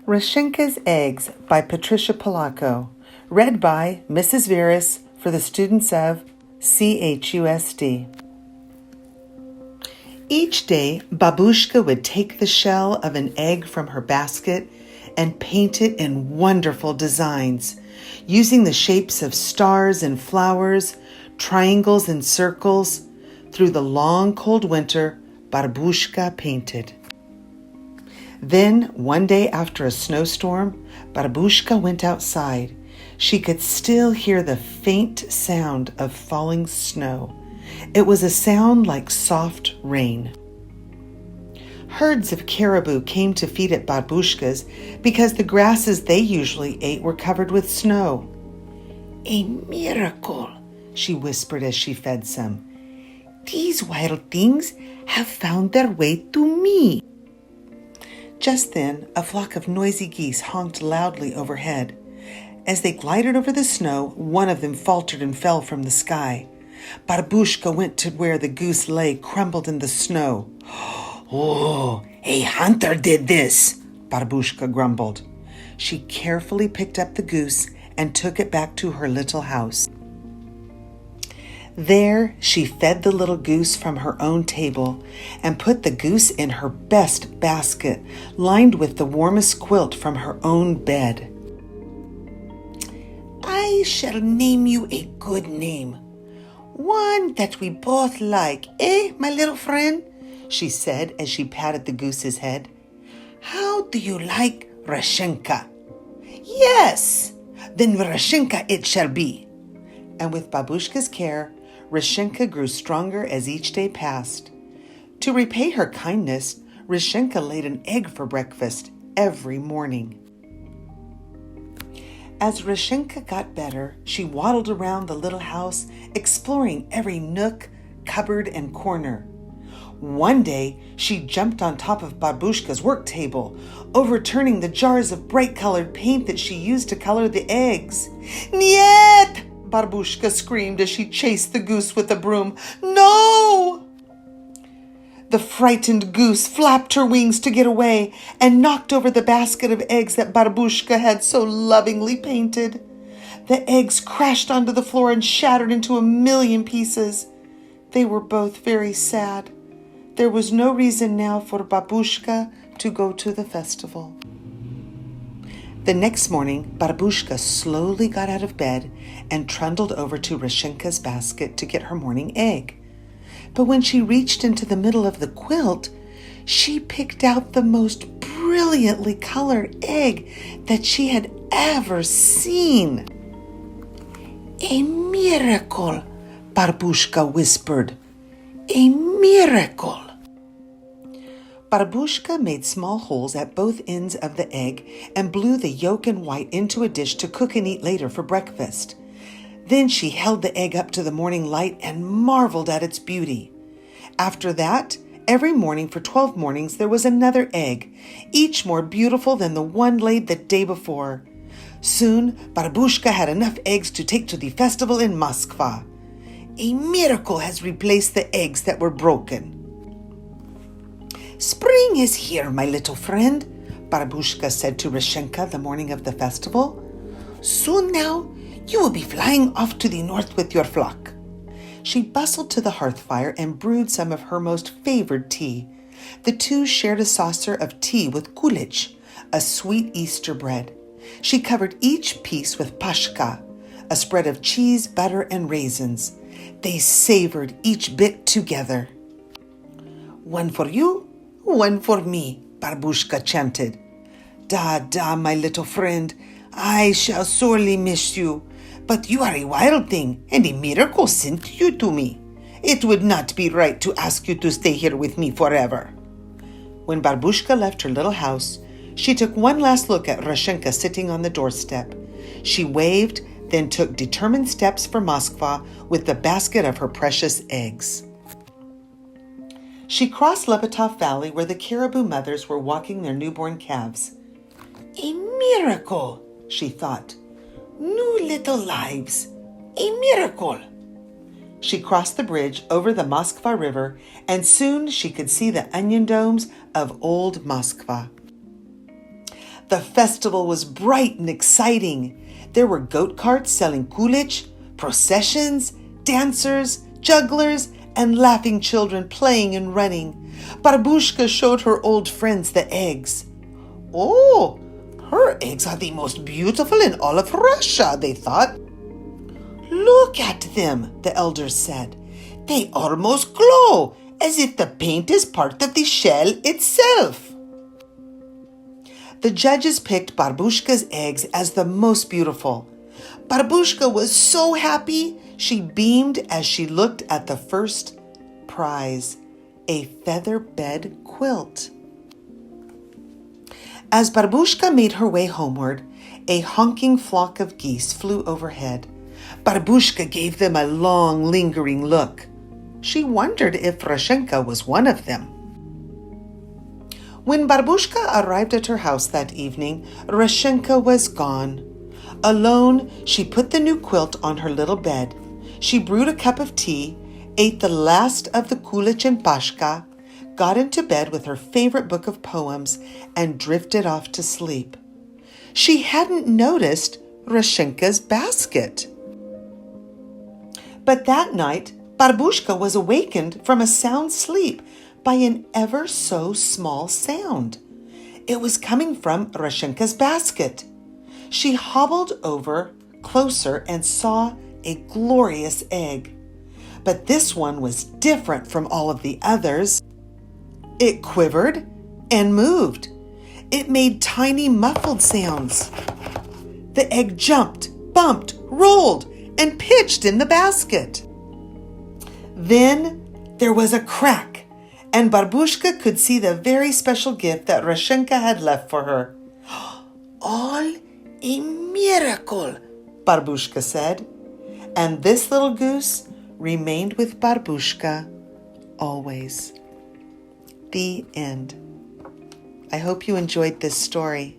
Rechenka's Eggs by Patricia Polacco, read by Mrs. Vierhus for the students of CHUSD. Each day, Babushka would take the shell of an egg from her basket and paint it in wonderful designs, using the shapes of stars and flowers, triangles and circles. Through the long, cold winter, Babushka painted. Then, one day after a snowstorm, Babushka went outside. She could still hear the faint sound of falling snow. It was a sound like soft rain. Herds of caribou came to feed at Babushka's because the grasses they usually ate were covered with snow. "A miracle," she whispered as she fed some. "These wild things have found their way to me." Just then, a flock of noisy geese honked loudly overhead. As they glided over the snow, one of them faltered and fell from the sky. Babushka went to where the goose lay crumbled in the snow. "Oh, a hunter did this," Babushka grumbled. She carefully picked up the goose and took it back to her little house. There, she fed the little goose from her own table and put the goose in her best basket, lined with the warmest quilt from her own bed. "I shall name you a good name, one that we both like, my little friend?" she said as she patted the goose's head. "How do you like Rechenka?" "Yes, then Rechenka it shall be." And with Babushka's care, Rechenka grew stronger as each day passed. To repay her kindness, Rechenka laid an egg for breakfast every morning. As Rechenka got better, she waddled around the little house, exploring every nook, cupboard, and corner. One day, she jumped on top of Babushka's work table, overturning the jars of bright-colored paint that she used to color the eggs. "Niet!" Babushka screamed as she chased the goose with a broom. "No!" The frightened goose flapped her wings to get away and knocked over the basket of eggs that Babushka had so lovingly painted. The eggs crashed onto the floor and shattered into a million pieces. They were both very sad. There was no reason now for Babushka to go to the festival. The next morning, Babushka slowly got out of bed and trundled over to Rechenka's basket to get her morning egg. But when she reached into the middle of the quilt, she picked out the most brilliantly colored egg that she had ever seen. "A miracle," Babushka whispered. "A miracle." Babushka made small holes at both ends of the egg and blew the yolk and white into a dish to cook and eat later for breakfast. Then she held the egg up to the morning light and marveled at its beauty. After that, every morning for 12 mornings there was another egg, each more beautiful than the one laid the day before. Soon, Babushka had enough eggs to take to the festival in Moscow. A miracle has replaced the eggs that were broken. "Spring is here, my little friend," Babushka said to Rechenka the morning of the festival. "Soon now, you will be flying off to the north with your flock." She bustled to the hearth fire and brewed some of her most favored tea. The two shared a saucer of tea with kulych, a sweet Easter bread. She covered each piece with pashka, a spread of cheese, butter, and raisins. They savored each bit together. "One for you, one for me," Babushka chanted. Da, my little friend, I shall sorely miss you, but you are a wild thing, and a miracle sent you to me. It would not be right to ask you to stay here with me forever." When Babushka left her little house, she took one last look at Rechenka sitting on the doorstep. She waved, then took determined steps for Moscow with the basket of her precious eggs. She crossed Lepetov Valley where the caribou mothers were walking their newborn calves. "A miracle," she thought. "New little lives. A miracle." She crossed the bridge over the Moskva River, and soon she could see the onion domes of old Moskva. The festival was bright and exciting. There were goat carts selling kulich, processions, dancers, jugglers, and laughing children playing and running. Barbushka showed her old friends the eggs. "Oh, her eggs are the most beautiful in all of Russia," they thought. "Look at them," the elders said. "They almost glow, as if the paint is part of the shell itself." The judges picked Barbushka's eggs as the most beautiful. Barbushka was so happy, she beamed as she looked at the first prize, a feather bed quilt. As Barbushka made her way homeward, a honking flock of geese flew overhead. Barbushka gave them a long, lingering look. She wondered if Rechenka was one of them. When Barbushka arrived at her house that evening, Rechenka was gone. Alone, she put the new quilt on her little bed. She brewed a cup of tea, ate the last of the kulich and pashka, got into bed with her favorite book of poems, and drifted off to sleep. She hadn't noticed Rechenka's basket. But that night, Barbushka was awakened from a sound sleep by an ever so small sound. It was coming from Rechenka's basket. She hobbled over closer and saw a glorious egg. But this one was different from all of the others. It quivered and moved. It made tiny muffled sounds. The egg jumped, bumped, rolled, and pitched in the basket. Then there was a crack, and Barbushka could see the very special gift that Rechenka had left for her. "All a miracle," Barbushka said. And this little goose remained with Barbushka always. The end. I hope you enjoyed this story.